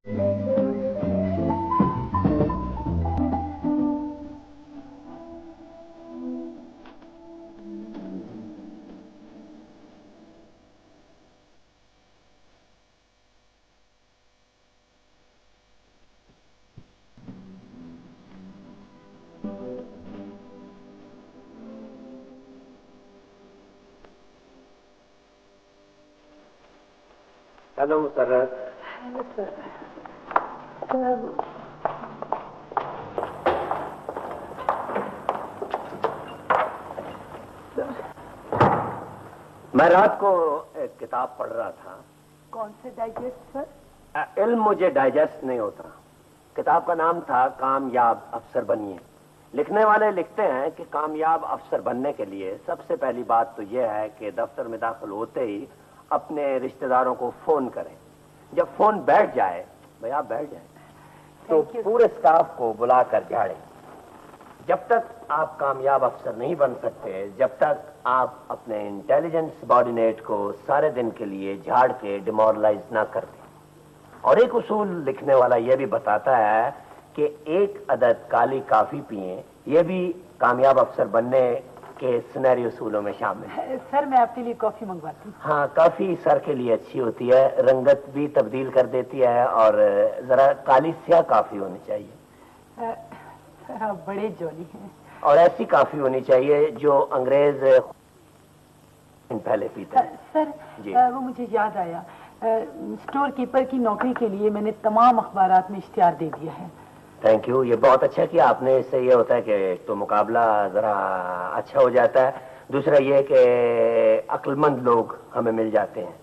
Hello Musarrat. Hello sir. मैं रात को एक किताब पढ़ रहा था। कौन से डाइजेस्ट सर? इल्म मुझे डाइजेस्ट नहीं होता। किताब का नाम था कामयाब अफसर बनिए। लिखने वाले लिखते हैं कि कामयाब अफसर बनने के लिए सबसे पहली बात तो यह है कि दफ्तर में दाखिल होते ही अपने रिश्तेदारों को फोन करें। जब फोन बैठ जाए, भाई आप बैठ जाए, तो पूरे स्टाफ को बुलाकर झाड़ें। जब तक आप कामयाब अफसर नहीं बन सकते, जब तक आप अपने इंटेलिजेंट सबॉर्डिनेट को सारे दिन के लिए झाड़ के डिमोरलाइज ना कर दें। और एक उसूल लिखने वाला यह भी बताता है कि एक अदद काली काफी पिए, यह भी कामयाब अफसर बनने के सुनहरी उसूलों में शामिल है। सर मैं आपके लिए कॉफी मंगवाती हूँ। हाँ, काफी सर के लिए अच्छी होती है, रंगत भी तब्दील कर देती है, और जरा काली स्याह काफी होनी चाहिए। सर आप बड़े जॉली हैं। और ऐसी काफी होनी चाहिए जो अंग्रेज पहले पीते हैं। सर वो मुझे याद आया, स्टोर कीपर की नौकरी के लिए मैंने तमाम अखबारात में इश्तिहार दे दिया है। थैंक यू, ये बहुत अच्छा किया आपने। इससे ये होता है कि तो मुकाबला जरा अच्छा हो जाता है। दूसरा ये कि अक्लमंद लोग हमें मिल जाते हैं।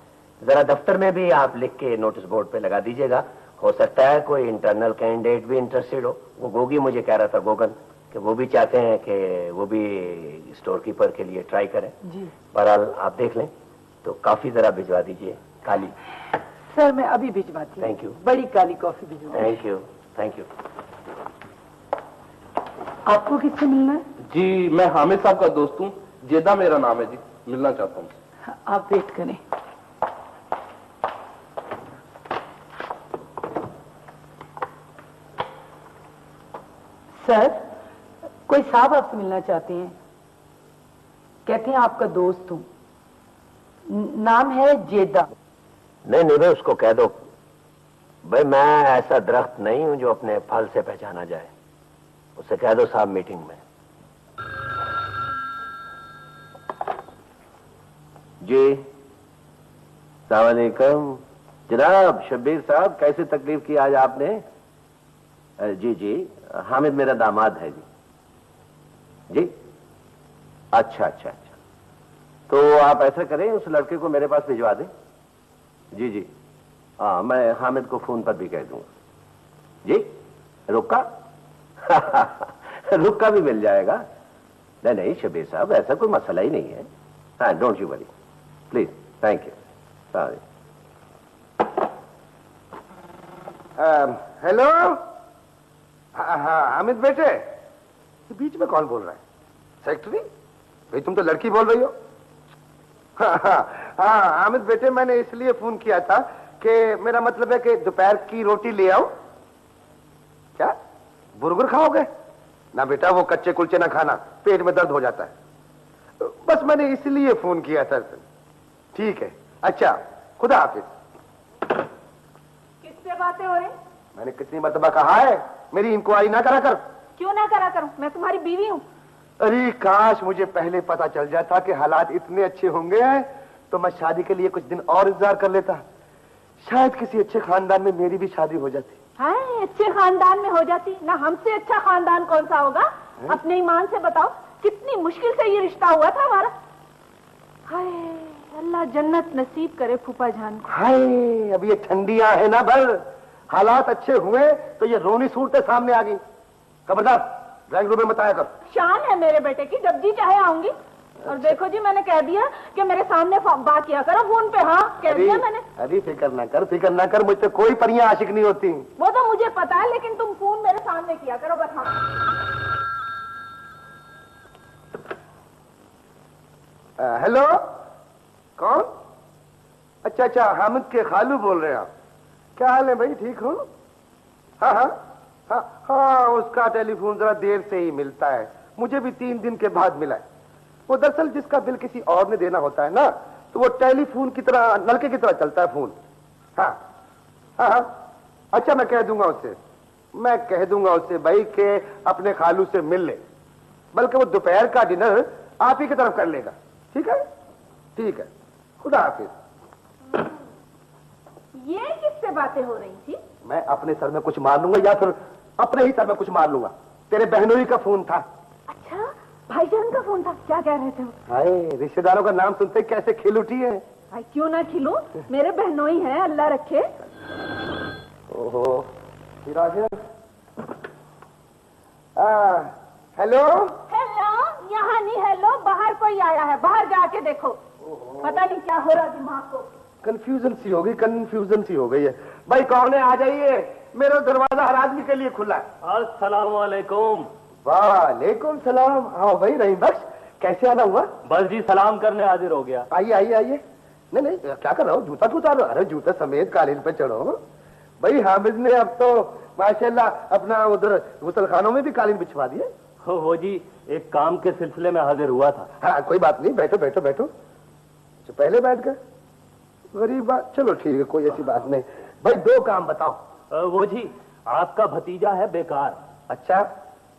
जरा दफ्तर में भी आप लिख के नोटिस बोर्ड पे लगा दीजिएगा। हो सकता है कोई इंटरनल कैंडिडेट भी इंटरेस्टेड हो। वो गोगी मुझे कह रहा था, गोगन, कि वो भी चाहते हैं कि वो भी स्टोर कीपर के लिए ट्राई करें। बहरहाल आप देख लें, तो काफी जरा भिजवा दीजिए काली। सर मैं अभी भिजवाती हूँ। Thank you. बड़ी काली कॉफी भिजवा। Thank you, thank you. आपको किससे मिलना है? जी मैं हामिद साहब का दोस्त हूँ, जेदा मेरा नाम है जी, मिलना चाहता हूँ। आप वेट करें। सर कोई साहब आपसे मिलना चाहते हैं, कहते हैं आपका दोस्त हूँ, नाम है जेदा। नहीं नहीं भाई, उसको कह दो भाई मैं ऐसा दरख्त नहीं हूं जो अपने फल से पहचाना जाए। उसे कह दो साहब मीटिंग में। जी अस्सलाम वालेकुम जनाब। शब्बीर साहब, कैसे तकलीफ की आज आपने? जी जी, हामिद मेरा दामाद है जी। जी अच्छा अच्छा अच्छा, तो आप ऐसा करें, उस लड़के को मेरे पास भिजवा दें। जी जी, हाँ मैं हामिद को फोन पर भी कह दूंगा। जी रुक्का रुक्का भी मिल जाएगा। नहीं नहीं शबीर साहब, ऐसा कोई मसला ही नहीं है। हाँ don't you worry please, thank you. Sorry. Hello. हाँ हामिद बेटे, बीच में कौन बोल रहा है? सेक्रेटरी भाई, तुम तो लड़की बोल रही हो। हाँ हामिद बेटे, मैंने इसलिए फोन किया था कि मेरा मतलब है कि दोपहर की रोटी ले आओ। क्या बुरगुर खाओगे? ना बेटा, वो कच्चे कुलचे ना खाना, पेट में दर्द हो जाता है। बस मैंने इसलिए फोन किया था। ठीक है, अच्छा खुदा हाफिज। किससे बातें हो रही? मैंने कितनी मर्तबा कहा है मेरी इंक्वायरी ना करा कर। क्यों ना करा करूं, मैं तुम्हारी बीवी हूँ। अरे काश मुझे पहले पता चल जाता कि हालात इतने अच्छे होंगे तो मैं शादी के लिए कुछ दिन और इंतजार कर लेता। शायद किसी अच्छे खानदान में मेरी भी शादी हो जाती। हाँ, अच्छे खानदान में हो जाती ना। हमसे अच्छा खानदान कौन सा होगा? अपने ईमान से बताओ, कितनी मुश्किल से ये रिश्ता हुआ था हमारा। हाय अल्लाह जन्नत नसीब करे फूफा जान को। हाय अब ये ठंडियां है ना भर, हालात अच्छे हुए तो ये रोनी सूरतें सामने आ गई। खबरदार ड्राइंग रूम में मत आया कर। शान है मेरे बेटे की, जब जी चाहे आऊंगी। और देखो जी, मैंने कह दिया कि मेरे सामने बात किया करो फोन पे। हाँ कह दिया मैंने। अरे फिक्र ना कर, फिक्र ना कर, मुझसे कोई परियां आशिक नहीं होती। वो तो मुझे पता है, लेकिन तुम फोन मेरे सामने किया करो बस। हाँ हेलो, कौन? अच्छा अच्छा, हामिद के खालू बोल रहे हैं आप। क्या हाल है भाई, ठीक हो? हाँ हाँ हाँ हाँ, उसका टेलीफोन जरा देर से ही मिलता है, मुझे भी 3 दिन के बाद मिला है। वो दरअसल जिसका बिल किसी और ने देना होता है ना, तो वो टेलीफोन की तरह, नलके की तरह चलता है फोन। हाँ हाँ हाँ, अच्छा मैं कह दूंगा उससे भाई कि अपने खालू से मिल ले, बल्कि वो दोपहर का डिनर आप ही की तरफ कर लेगा। ठीक है, ठीक है, खुदा हाफिज। ये किससे बातें हो रही थी? मैं अपने सर में कुछ मार लूंगा या फिर अपने ही सर में कुछ मार लूंगा। तेरे बहनोई का फोन था। अच्छा, भाईजान का फोन था, क्या कह रहे थे वो? हाय, रिश्तेदारों का नाम सुनते कैसे खिल उठी है। भाई क्यों ना खिलूं, मेरे बहनोई हैं, अल्लाह रखे। ओहो, हेलो हेलो, यहाँ नहीं हेलो, बाहर कोई आया है, बाहर जाके देखो। पता नहीं क्या हो रहा दिमाग को। कंफ्यूजन सी हो गई है। भाई कौन है, आ जाइए, मेरा दरवाजा हर आदमी के लिए खुला है। अस्सलाम वालेकुम। वालेकुम सलाम। आओ भाई रहीम बख्श, कैसे आना हुआ? बस जी सलाम करने हाजिर हो गया। आइए आइए आइए। नहीं क्या कर रहा हो, जूता उतार रहा? अरे जूता समेत कालीन पे चढ़ो भाई। हामिद ने अब तो माशाल्लाह अपना उधर गुसलखानों में भी कालीन बिछवा दिए। हो जी, एक काम के सिलसिले में हाजिर हुआ था। हाँ कोई बात नहीं, बैठो बैठो बैठो। अच्छा पहले बैठ गए, गरीब बात। चलो ठीक है, कोई ऐसी बात नहीं। भाई 2 काम बताओ। वो जी, आपका भतीजा है बेकार। अच्छा,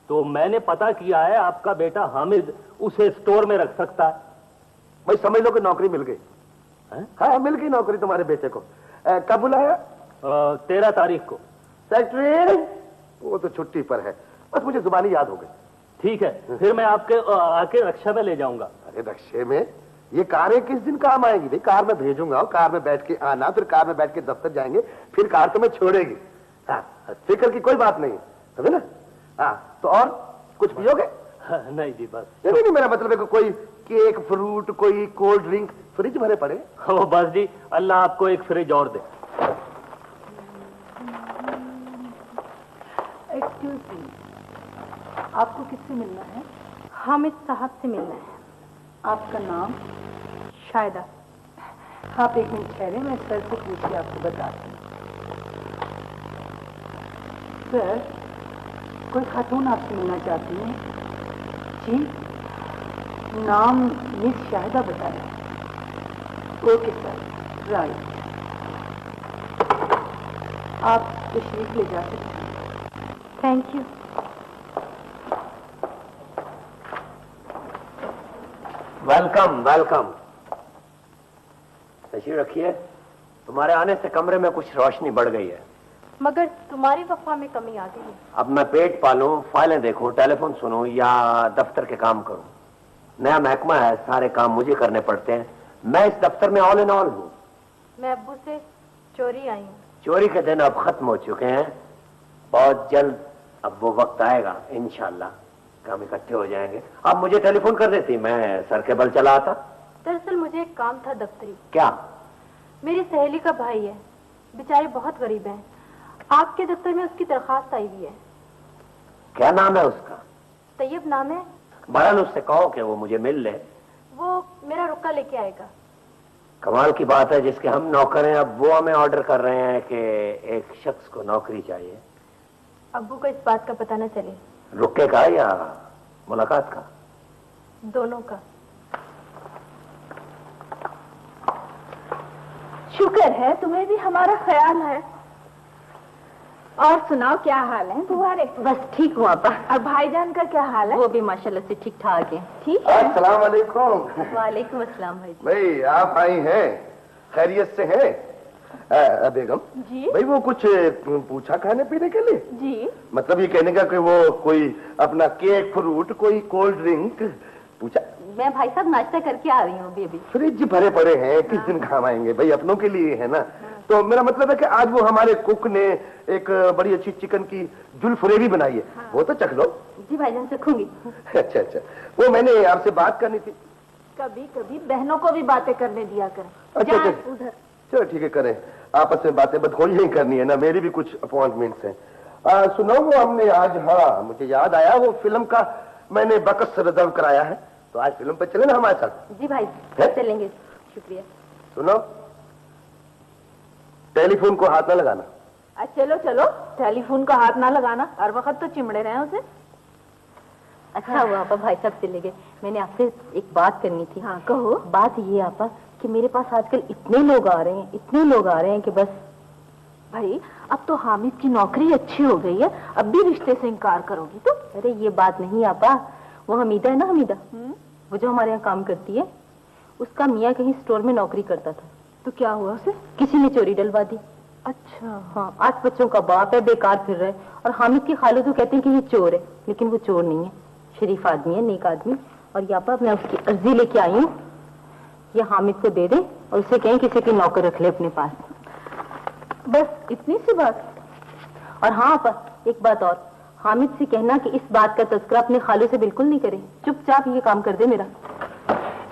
तो मैंने पता किया है, आपका बेटा हामिद उसे स्टोर में रख सकता है। भाई समझ लो कि नौकरी मिल गई। हाँ मिल गई नौकरी तुम्हारे बेटे को। कब बुलाया? 13 तारीख को। सेक्रेटरी वो तो छुट्टी पर है, बस मुझे जुबानी याद हो गई। ठीक है, फिर मैं आपके आके रक्षा में ले जाऊंगा। अरे रक्षे में? ये कारें किस दिन काम आएंगी भाई? कार में भेजूंगा, कार में बैठ के आना, फिर कार में बैठ के दफ्तर जाएंगे, फिर कार तुम्हें छोड़ेगी। हाँ फिक्र की कोई बात नहीं, समझे ना? हाँ तो और कुछ पियोगे? नहीं जी बस। नहीं, मेरा मतलब है कि कोई केक, फ्रूट, कोई कोल्ड ड्रिंक, फ्रिज भरे पड़े। ओ बस जी, अल्लाह आपको एक फ्रिज और दे। एक्सक्यूज मी, आपको किससे मिलना है? हामिद साहब से मिलना है। आपका नाम? शायदा। आप 1 मिनट ठहरे, मैं सर से पूछ के आपको बताती हूँ। सर, कोई खातून आपसे मिलना चाहती है? जी, नाम मिस शाहिदा बताया। Okay sir, right. आप तशरीफ ले जा सकते हैं। Thank you. Welcome welcome. तशरीफ रखिए। तुम्हारे आने से कमरे में कुछ रोशनी बढ़ गई है। मगर तुम्हारी वफा में कमी आ गई है। अब मैं पेट पालूं, फाइलें देखूं, टेलीफोन सुनूं या दफ्तर के काम करूं? नया महकमा है, सारे काम मुझे करने पड़ते हैं। मैं इस दफ्तर में ऑल इन ऑल हूं। मैं अब्बू से चोरी आई हूँ। चोरी के दिन अब खत्म हो चुके हैं, बहुत जल्द अब वो वक्त आएगा इंशाल्लाह, काम इकट्ठे हो जाएंगे। अब मुझे टेलीफोन कर देती, मैं सर के बल चला आता। दरअसल मुझे एक काम था दफ्तरी। क्या? मेरी सहेली का भाई है, बेचारे बहुत गरीब हैं। आपके दफ्तर में उसकी दरखास्त आई हुई है। क्या नाम है उसका? तैयब नाम है। बहरहाल उससे कहो कि वो मुझे मिल ले। वो मेरा रुक्का लेके आएगा। कमाल की बात है, जिसके हम नौकर हैं अब वो हमें ऑर्डर कर रहे हैं कि एक शख्स को नौकरी चाहिए। अब्बू को इस बात का पता न चले। रुके का या मुलाकात का? दोनों का। शुक्र है तुम्हें भी हमारा ख्याल है। और सुनाओ, क्या हाल है तुम्हारे? बस ठीक हूँ आपा। और भाईजान का क्या हाल है? वो भी माशाल्लाह से ठीक ठाक है। ठीक है। अस्सलाम वालेकुम। वालेकुम अस्सलाम भाई। भाई आप आई हैं, खैरियत से हैं? बेगम जी। भाई वो कुछ पूछा खाने पीने के लिए? जी। मतलब ये कहने का कि वो कोई अपना केक, फ्रूट, कोई कोल्ड ड्रिंक पूछा? मैं भाई साहब नाश्ता करके आ रही हूँ अभी। फ्रिज भरे पड़े हैं, किस दिन काम आएंगे भाई? अपनों के लिए है ना। तो मेरा मतलब है कि आज वो हमारे कुक ने एक बड़ी अच्छी चिकन की जुल्फरेबी बनाई है। वो तो चख लो। जी भाईजान चखूंगी। अच्छा अच्छा, वो मैंने आपसे बात करनी थी। कभी कभी बहनों को भी बातें करने दिया करें। अच्छा जा अच्छा, उधर। चलो ठीक है, करें आपस में बातें, बस थोड़ी ही करनी है ना, मेरी भी कुछ अपॉइंटमेंट्स हैं। सुनो वो हमने आज, हाँ मुझे याद आया, वो फिल्म का मैंने बकस रिजर्व कराया है, तो आज फिल्म पे चले ना हमारे साथ? जी भाई है? चलेंगे। शुक्रिया। सुनो, टेलीफोन को हाथ न लगाना। चलो चलो, टेलीफोन का हाथ ना लगाना, हर वक्त तो चिमड़े रहे उसे। अच्छा हुआ आपा भाई साहब चले गए, मैंने आपसे एक बात करनी थी। हाँ कहो। बात ये आपा कि मेरे पास आजकल इतने लोग आ रहे हैं, इतने लोग आ रहे हैं कि बस। भाई अब तो हामिद की नौकरी अच्छी हो गई है, अब भी रिश्ते से इनकार करोगी तो? अरे ये बात नहीं आपा, वो हमीदा है ना, हमीदा वो जो हमारे यहाँ काम करती है, उसका मियाँ कहीं स्टोर में नौकरी करता था। तो क्या हुआ उसे? किसी ने चोरी डलवा दी। अच्छा। हाँ, 8 बच्चों का बाप है, बेकार फिर रहा है। और हामिद की खालू तो कहते हैं कि ये चोर है, लेकिन वो चोर नहीं है, शरीफ आदमी है, नेक आदमी। और यहाँ मैं उसकी अर्जी लेके आई हूँ, ये हामिद को दे दे और उसे कहें किसी की नौकर रख ले अपने पास। बस इतनी सी बात? और हाँ आपा, एक बात और, हामिद से कहना कि इस बात का तज़किरा अपने खालू से बिल्कुल नहीं करे, चुपचाप ये काम कर दे मेरा।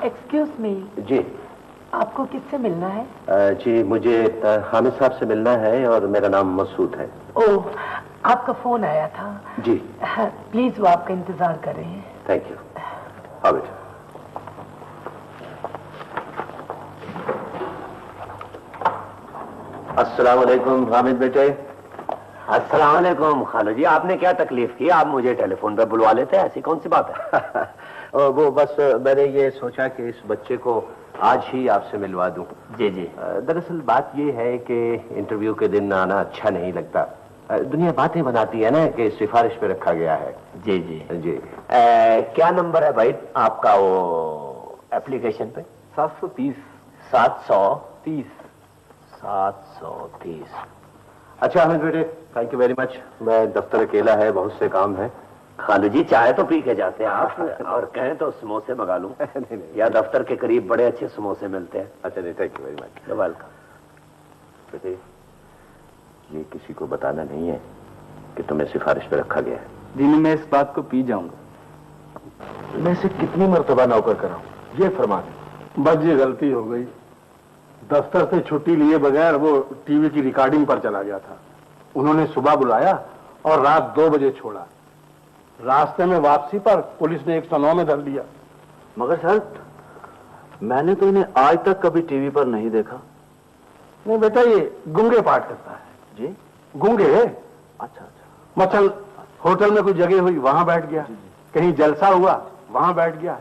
एक्सक्यूज मी, जी। आपको किससे मिलना है? जी मुझे हामिद साहब से मिलना है और मेरा नाम मसूद है। ओह, आपका फोन आया था। जी। प्लीज वो आपका इंतजार कर रहे हैं। Thank you. हामिद। अस्सलाम वालेकुम हामिद बेटे। अस्सलाम वालेकुम खालू जी, आपने क्या तकलीफ की? आप मुझे टेलीफोन पे बुलवा लेते हैं, ऐसी कौन सी बात है? वो बस मैंने ये सोचा कि इस बच्चे को आज ही आपसे मिलवा दूं। जी जी। दरअसल बात ये है कि इंटरव्यू के दिन आना अच्छा नहीं लगता, दुनिया बातें बनाती है ना कि सिफारिश पे रखा गया है। जी जी जी। क्या नंबर है भाई आपका वो एप्लीकेशन पे? 730। 730। 730। अच्छा अमित बेटे, थैंक यू वेरी मच। मैं दफ्तर अकेला है, बहुत से काम है। खालू जी चाय तो पी के जाते हैं आप, और कहें तो समोसे मंगा लूं? नहीं, या दफ्तर के करीब बड़े अच्छे समोसे मिलते हैं। अच्छा नहीं, thank you very much. Welcome. बेटे ये किसी को बताना नहीं है कि तुम्हें सिफारिश पे रखा गया है। दिन में इस बात को पी जाऊंगा। मैं इसे कितनी मर्तबा नौकर कराऊं, ये फरमा दे। बस ये गलती हो गई, दफ्तर से छुट्टी लिए बगैर वो टीवी की रिकॉर्डिंग पर चला गया था। उन्होंने सुबह बुलाया और रात 2 बजे छोड़ा। रास्ते में वापसी पर पुलिस ने 109 में धर लिया। मगर सर मैंने तो इन्हें आज तक कभी टीवी पर नहीं देखा। नहीं बेटा, ये गूंगे पाठ करता है। जी गूंगे है। अच्छा अच्छा। मसल होटल में कोई जगह हुई वहां बैठ गया, कहीं जलसा हुआ वहां बैठ गया।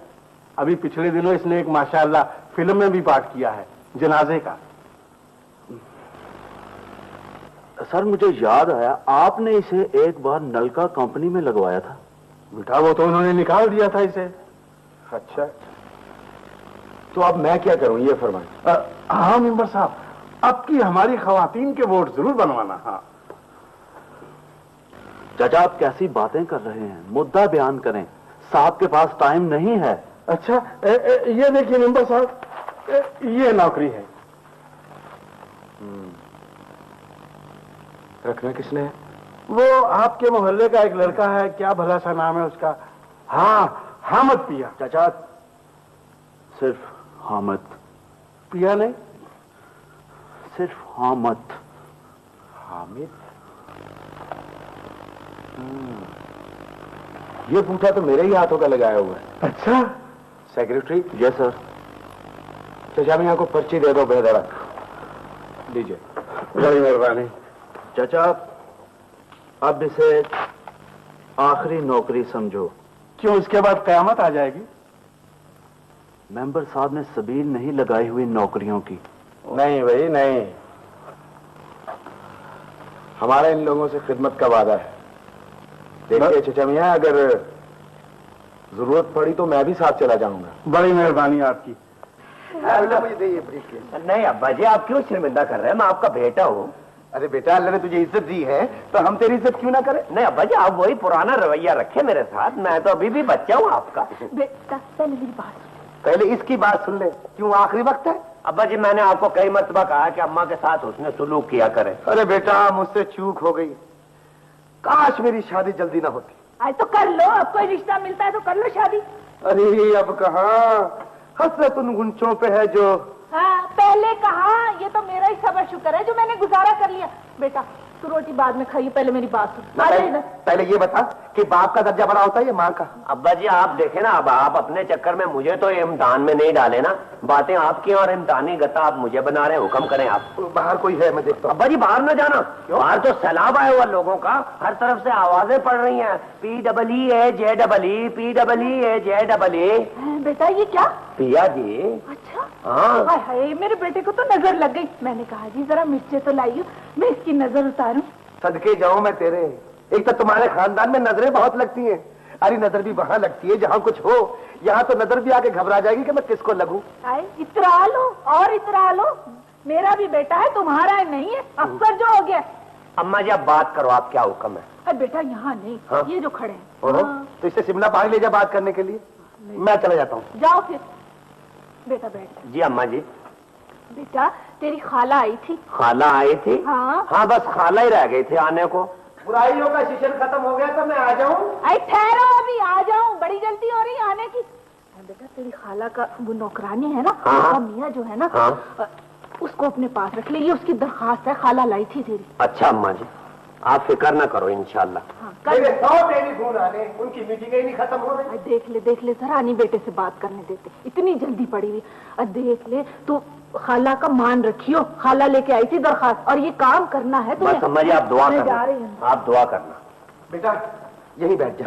अभी पिछले दिनों इसने एक माशाअल्लाह फिल्म में भी पाठ किया है, जनाजे का। सर मुझे याद आया, आपने इसे एक बार नलका कंपनी में लगवाया था। बेटा वो तो उन्होंने निकाल दिया था इसे। अच्छा, तो अब मैं क्या करूं ये फरमाएं। हाँ मेंबर साहब, अब की हमारी खवातीन के वोट जरूर बनवाना। हाँ चाचा आप कैसी बातें कर रहे हैं, मुद्दा बयान करें, साहब के पास टाइम नहीं है। अच्छा ये देखिए मेंबर साहब, ये नौकरी है। रखना किसने है? वो आपके मोहल्ले का एक लड़का है, क्या भला सा नाम है उसका? हाँ हामिद पिया। चाचा सिर्फ हामिद। पिया नहीं, सिर्फ हामिद। हामिद? ये पूछा तो मेरे ही हाथों का लगाया हुआ है। अच्छा सेक्रेटरी। Yes sir. चाचा मियां को पर्ची दे दो बेधड़क। दीजिए। बड़ी मेहरबानी। चाचा अब इसे आखिरी नौकरी समझो। क्यों, इसके बाद कयामत आ जाएगी? मेंबर साहब ने सबील नहीं लगाई हुई नौकरियों की। नहीं भाई नहीं, हमारा इन लोगों से खिदमत का वादा है। देखिए चाचा मियां, अगर जरूरत पड़ी तो मैं भी साथ चला जाऊंगा। बड़ी मेहरबानी आपकी। मुझे दीजिए ब्रीफकेस। नहीं अब्बा जी, आप क्यों शर्मिंदा कर रहे हैं? मैं आपका बेटा हूँ। अरे बेटा, अल्लाह ने तुझे इज्जत दी है तो हम तेरी इज्जत क्यों ना करें? नहीं अब्बा जी, आप वही पुराना रवैया रखे मेरे साथ, मैं तो अभी भी बच्चा हूँ आपका। बेटा पहले मेरी बात सुन। पहले इसकी बात सुन ले। क्यों, आखिरी वक्त है? अब्बा जी मैंने आपको कई मर्तबा कहा कि अम्मा के साथ उसने सुलूक किया करे। अरे बेटा, मुझसे चूक हो गई, काश मेरी शादी जल्दी ना होती। आज तो कर लो, अब कोई रिश्ता मिलता है तो कर लो शादी। अरे अब कहाँ, हसरत उन गुंचों पे है जो। हाँ पहले कहा, ये तो मेरा ही सबर शुक्र है जो मैंने गुजारा कर लिया। बेटा तू रोटी बाद में खाइए, पहले मेरी बात सुन। आ जाइए ना। पहले ये बता कि बाप का दर्जा बड़ा होता है या माँ का? अब्बा जी आप देखें ना, अब आप अपने चक्कर में मुझे तो इम्तिहान में नहीं डाले ना, बातें आपकी और इम्तिहानी गता आप मुझे बना रहे हैं, हुक्म करें आप। बाहर कोई है मैं देखता हूँ। अब्बा जी बाहर न जाना, बाहर तो सैलाब आया हुआ लोगों का, हर तरफ से आवाजें पड़ रही हैं, PEE PEE बेटा ये क्या? पिया जी। अच्छा हाँ। हाय हाय, मेरे बेटे को तो नजर लग गई। मैंने कहा जी जरा मिर्चे तो लाइयो, मैं इसकी नजर उतारूं। सदके जाऊं मैं तेरे, एक तो तुम्हारे खानदान में नजरें बहुत लगती हैं। अरे नजर भी वहां लगती है जहां कुछ हो, यहाँ तो नजर भी आके घबरा जाएगी कि मैं किसको लगूं। इतरा लो और इतरा लो, मेरा भी बेटा है, तुम्हारा नहीं है, अफसर जो हो गया। अम्मा जी आप बात करो, आप क्या हुक्म है? अरे बेटा यहाँ नहीं। हाँ? ये जो खड़े हैं। हाँ। तो इससे शिमला बाहर ले जा बात करने के लिए, मैं चला जाता हूँ। जाओ फिर। बेटा बैठ। जी अम्मा जी। बेटा तेरी खाला आई थी। खाला आई थी? हाँ। हाँ बस खाला ही रह गई थी आने को। बुराइयों का सीजन खत्म हो गया तो मैं आ जाऊं? अरे ठहरो, अभी आ जाऊं, बड़ी जल्दी हो रही है आने की। बेटा तेरी खाला का वो नौकरानी है ना, हाँ। मियाँ जो है ना, हाँ। उसको अपने पास रख ले, ये उसकी दरखास्त है, खाला लाई थी तेरी। अच्छा अम्मा जी आप फिक्र ना करो इंशाल्लाह। हाँ, टेलीफोन आने, उनकी मीटिंग ही नहीं खत्म हो रही। देख ले जरा, नहीं बेटे से बात करने देते, इतनी जल्दी पड़ी हुई। देख ले तू, खाला का मान रखियो, खाला लेके आई थी दरखास्त और ये काम करना है तुम्हें। बस अम्मा जी आप दुआ जा करना, रही हूँ। आप दुआ करना। बेटा यहीं बैठ जा।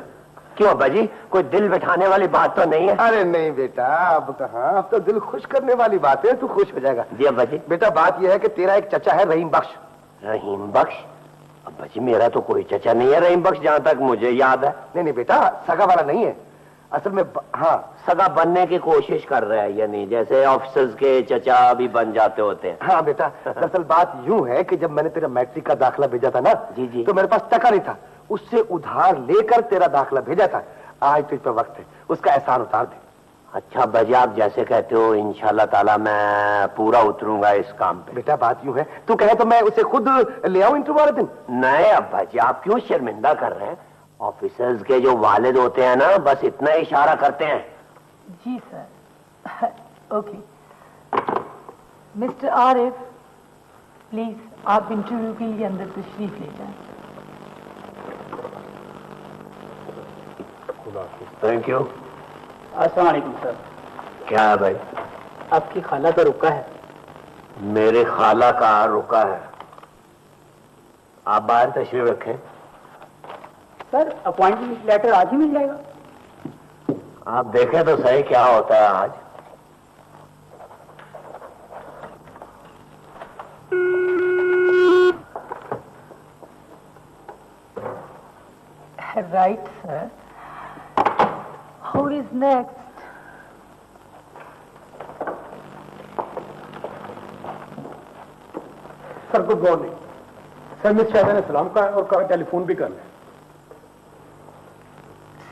क्यों अब्बा जी, कोई दिल बिठाने वाली बात तो नहीं है? अरे नहीं बेटा, अब कहाँ, अब तो दिल खुश करने वाली बात है, तू खुश हो जाएगा। जी अब्बा जी। बेटा बात यह है कि तेरा एक चचा है रहीम बख्श। रहीम बख्श? अब्बा जी मेरा तो कोई चचा नहीं है रहीम बख्श, जहाँ तक मुझे याद है। नहीं बेटा, सगा वाला नहीं है असल में। हाँ सगा बनने की कोशिश कर रहा है, यानी जैसे ऑफिसर्स के चचा भी बन जाते होते हैं। हाँ बेटा, दरअसल बात यूं है कि जब मैंने तेरा मैट्रिक का दाखिला भेजा था ना, जी। तो मेरे पास टका नहीं था, उससे उधार लेकर तेरा दाखिला भेजा था। आज तुझ पे वक्त है, उसका एहसान उतार दे। अच्छा अब्बा जी आप जैसे कहते हो, इंशाल्लाह ताला मैं पूरा उतरूंगा इस काम पे। बेटा बात यूं है, तू कहे तो मैं उसे खुद ले आऊं इंटरव्यू वाले दिन? नहीं अब्बा जी आप क्यों शर्मिंदा कर रहे हैं? ऑफिसर्स के जो वालिद होते हैं ना, बस इतना इशारा करते हैं। जी sir. Okay mister Arif, please आप इंटरव्यू के लिए अंदर तशरीफ ले जाएं। Thank you. अस्सलाम वालेकुम सर। क्या है भाई? आपकी खाला का रुका है। मेरे खाला का रुका है? आप बाहर तशरीफ रखें। सर अपॉइंटमेंट लेटर आज ही मिल जाएगा। आप देखें तो सही क्या होता है आज। Right sir. Who is next? Sir good morning. Sir miss Shayda ने सलाम कहा और कहा टेलीफोन भी कर लें।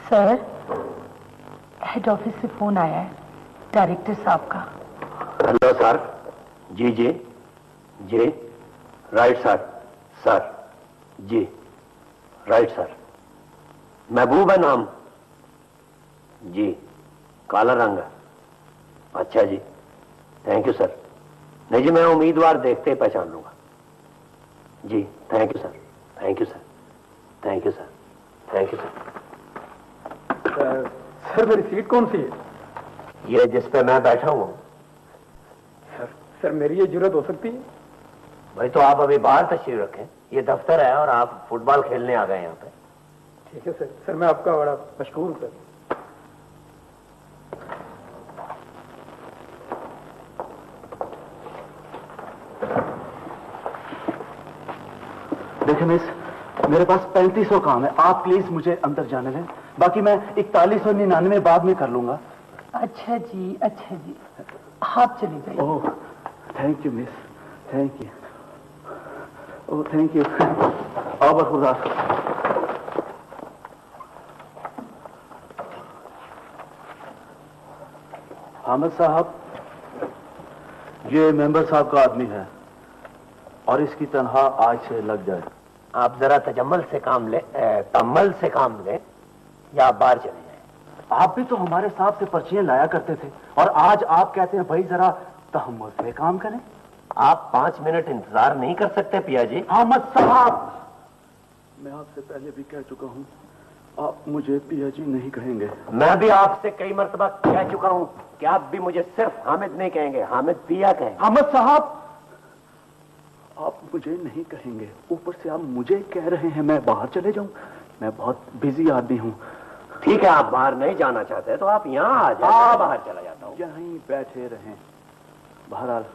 सर हेड ऑफिस से फोन आया है डायरेक्टर साहब का। Hello sir. जी जी जी राइट सर। सर जी राइट सर। महबूब है नाम? जी काला रंग है। अच्छा जी थैंक यू सर। नहीं जी मैं उम्मीदवार देखते ही पहचान लूंगा। जी thank you sir. Thank you sir. Thank you sir. Thank you sir. Sir मेरी सीट कौन सी है? ये जिस पे मैं बैठा हूं। सर मेरी ये जरूरत हो सकती है? भाई तो आप अभी बाहर तशरीफ रखें, ये दफ्तर है और आप फुटबॉल खेलने आ गए यहाँ पे। ठीक है सर। सर मैं आपका बड़ा मशकूर हूं सर। देखिए मिस, मेरे पास 3500 काम है, आप प्लीज मुझे अंदर जाने दें, बाकी मैं 4199 बाद में कर लूंगा। अच्छा जी आप चले जाइए। Oh thank you miss, thank you. Oh thank you. आओ बखुदा। हामिद साहब, ये मेंबर साहब का आदमी है और इसकी तनख्वाह आज से लग जाए। आप जरा तजम्मल से काम ले, तम्मल से काम ले, या आप बाहर चले जाए। आप भी तो हमारे साहब से पर्चियां लाया करते थे और आज आप कहते हैं भाई जरा तहम्मुल से काम करें। आप 5 मिनट इंतजार नहीं कर सकते पिया जी? हामिद साहब, मैं आपसे पहले भी कह चुका हूँ, आप मुझे पिया जी नहीं कहेंगे। मैं भी आपसे कई मर्तबा कह चुका हूँ कि आप भी मुझे सिर्फ हामिद नहीं कहेंगे, हामिद पिया कहेंगे। हामिद साहब, आप मुझे नहीं कहेंगे, ऊपर से आप मुझे कह रहे हैं मैं बाहर चले जाऊं? मैं बहुत बिजी आदमी हूँ। ठीक है, आप बाहर नहीं जाना चाहते तो आप यहाँ आ जाए, मैं बाहर चला जाता हूँ। यहीं बैठे रहें। बहरहाल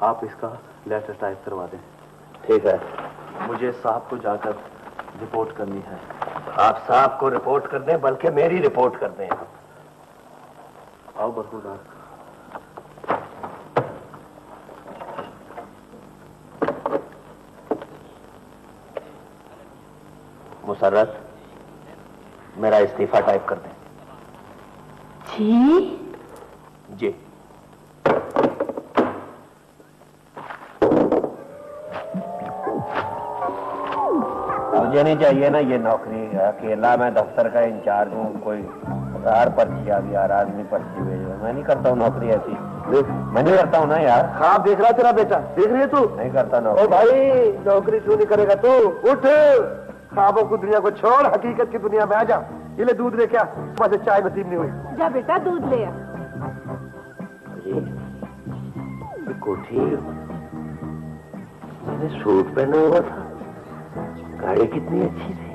आप इसका लेटर टाइप करवा दें। ठीक है। मुझे साहब को जाकर रिपोर्ट करनी है। आप साहब को रिपोर्ट कर दें, बल्कि मेरी रिपोर्ट कर दें। आओ बरखुरदार। मुसर्रत, मेरा इस्तीफा टाइप कर दें। जी? जी। मुझे नहीं चाहिए ना ये नौकरी। अकेला मैं दफ्तर का इंचार्ज हूँ, कोई हर पर्ची आ गई, हर आदमी पर्ची भेजे। मैं नहीं करता हूँ नौकरी ऐसी। मैं नहीं करता हूँ ना यार। हाँ, देख रहा तेरा बेटा, देख रही है तू? नहीं करता ओ नौकरी। भाई, नौकरी क्यों नहीं करेगा तू? उठ, ख्वाबों की दुनिया को छोड़, हकीकत की दुनिया में आ जा। ये ले दूध ले, क्या सुबह से चाय नसीब नहीं हुई? जा बेटा दूध ले आ। ये कोठी मैंने सूट पहना हुआ था, गाड़ी कितनी अच्छी थी।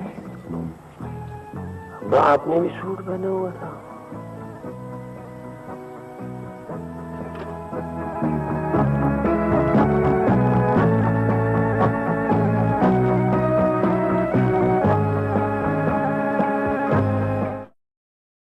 आपने भी सूट पहना हुआ था।